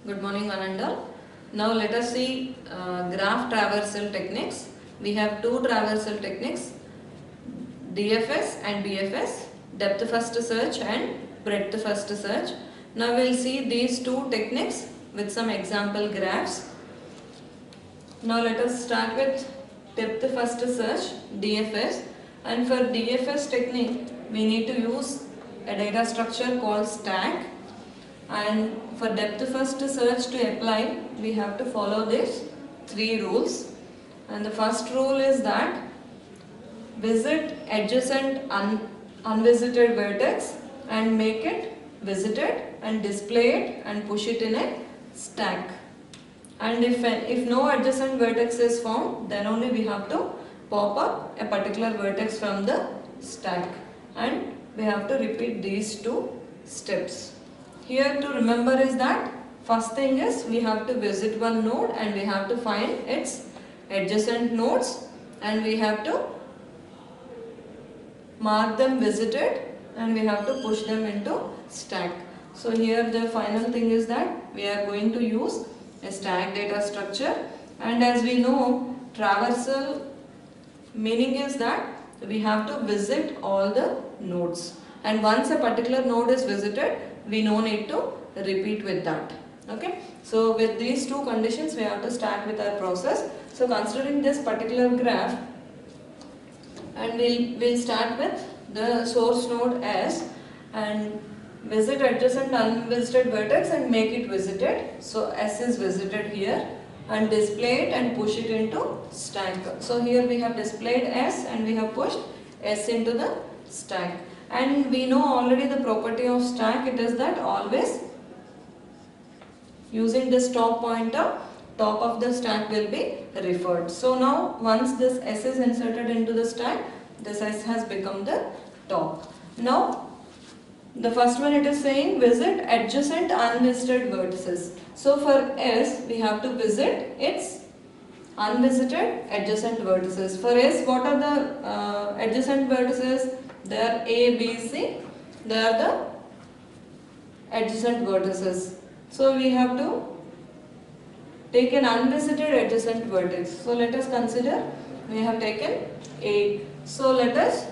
Good morning, one and all. Now let us see graph traversal techniques. We have two traversal techniques, DFS and BFS, depth first search and breadth first search. Now we will see these two techniques with some example graphs. Now let us start with depth first search, DFS, and for DFS technique we need to use a data structure called stack, and for depth first search to apply we have to follow these three rules. And the first rule is that visit adjacent unvisited vertex and make it visited and display it and push it in a stack. And if no adjacent vertex is found, then only we have to pop up a particular vertex from the stack, and we have to repeat these two steps. Here to remember is that first thing is we have to visit one node and we have to find its adjacent nodes, and we have to mark them visited and we have to push them into stack. So here the final thing is that we are going to use a stack data structure, and as we know, traversal meaning is that we have to visit all the nodes, and once a particular node is visited we no need to repeat with that. Okay, so with these two conditions we have to start with our process. So considering this particular graph, and we'll start with the source node S and visit adjacent unvisited vertex and make it visited. So S is visited here, and display it and push it into stack. So here we have displayed S and we have pushed S into the stack. And we know already the property of stack, it is that always using this top pointer, top of the stack will be referred. So now once this S is inserted into the stack, this S has become the top. Now the first one, it is saying visit adjacent unvisited vertices. So for S we have to visit its unvisited adjacent vertices. For S, what are the adjacent vertices? They are A, B, C. They are the adjacent vertices. So we have to take an unvisited adjacent vertex. So let us consider we have taken A. So let us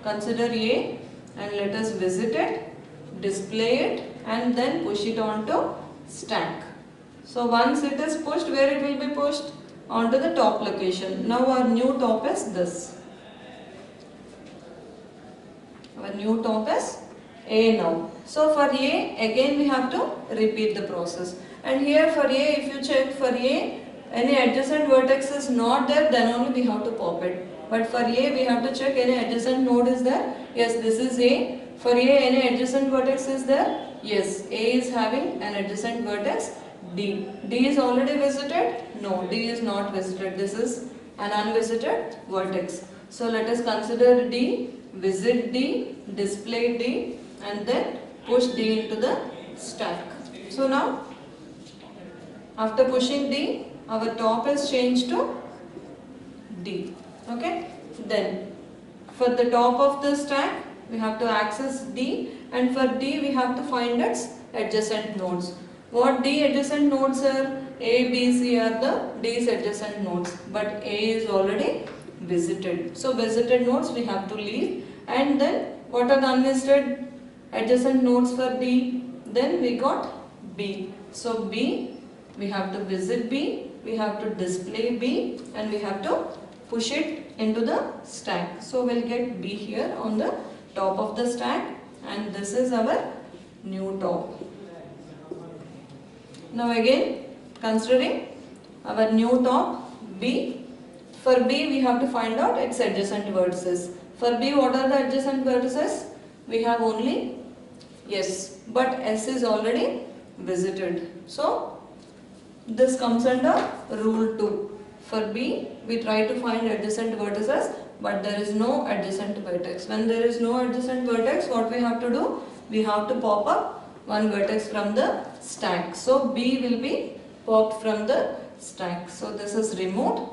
consider A and let us visit it, display it, and then push it onto stack. So once it is pushed, where it will be pushed? Onto the top location. Now our new top is this. Our new top is A now. So for A, again we have to repeat the process. And here for A, if you check for A, any adjacent vertex is not there, then only we have to pop it. But for A, we have to check any adjacent node is there. Yes, this is A. For A, any adjacent vertex is there? Yes, A is having an adjacent vertex D. D is already visited? No, D is not visited. This is an unvisited vertex. So let us consider D, visit D, display D, and then push D into the stack. So now, after pushing D, our top is changed to D. Okay, then for the top of the stack we have to access D, and for D we have to find its adjacent nodes. What D adjacent nodes are? A, B, C are the D's adjacent nodes, but A is already visited. So visited nodes we have to leave, and then what are the unvisited adjacent nodes for D? Then we got B. So B, we have to visit B, we have to display B, and we have to push it into the stack. So we'll get B here on the top of the stack, and this is our new top. Now again, considering our new top B, for B we have to find out its adjacent vertices. For B, what are the adjacent vertices? We have only S, but S is already visited. So this comes under rule 2. For B, we try to find adjacent vertices, but there is no adjacent vertex. When there is no adjacent vertex, what we have to do? We have to pop up one vertex from the stack. So B will be popped from the stack. So this is removed.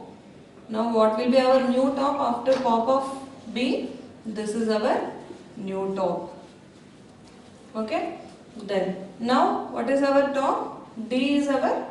Now what will be our new top after pop of B? This is our new top. Okay. Then now what is our top? D is our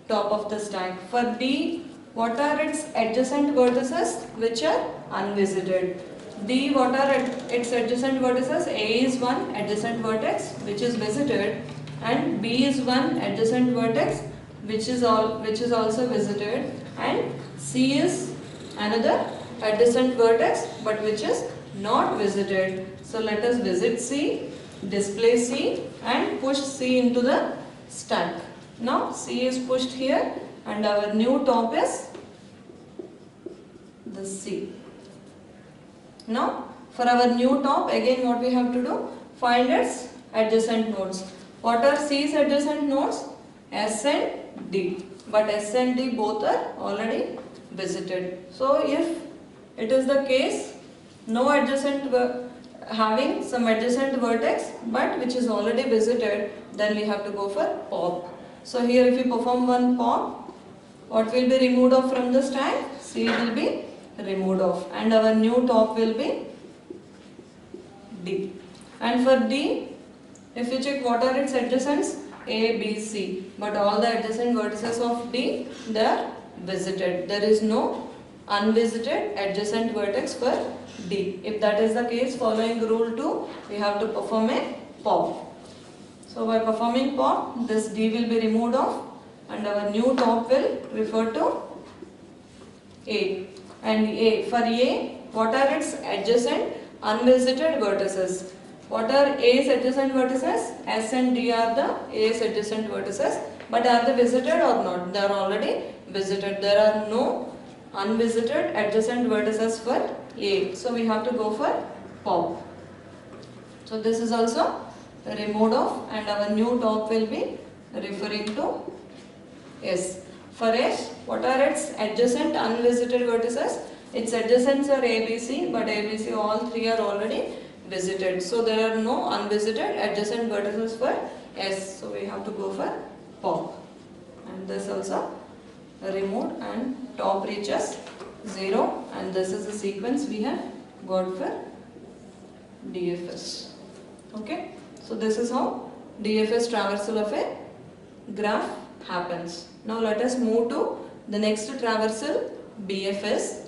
top of the stack. For D, what are its adjacent vertices which are unvisited? D, what are its adjacent vertices? A is one adjacent vertex which is visited, and B is one adjacent vertex which is also visited, and C is another adjacent vertex but which is not visited. So let us visit C, display C and push C into the stack. Now C is pushed here and our new top is the C. Now for our new top, again what we have to do? Find its adjacent nodes. What are C's adjacent nodes? S and D. But S and D both are already visited. So if it is the case, no adjacent having some adjacent vertex but which is already visited, then we have to go for pop. So here if we perform one pop, what will be removed off from the stack? C will be removed off and our new top will be D. And for D, if you check what are its adjacents? A, B, C. But all the adjacent vertices of D, they are visited. There is no unvisited adjacent vertex for D. If that is the case, following rule 2, we have to perform a pop. So by performing pop, this D will be removed off and our new top will refer to A. And A, for A, what are its adjacent unvisited vertices? What are A's adjacent vertices? S and D are the A's adjacent vertices. But are they visited or not? They are already visited. There are no unvisited adjacent vertices for A. So we have to go for pop. So this is also removed off and our new top will be referring to S. For S, what are its adjacent unvisited vertices? Its adjacents are ABC, but ABC all three are already visited. So there are no unvisited adjacent vertices for S. So we have to go for pop. And this also removed and top reaches 0 and this is the sequence we have got for DFS. Okay. So this is how DFS traversal of a graph happens. Now let us move to the next traversal, BFS.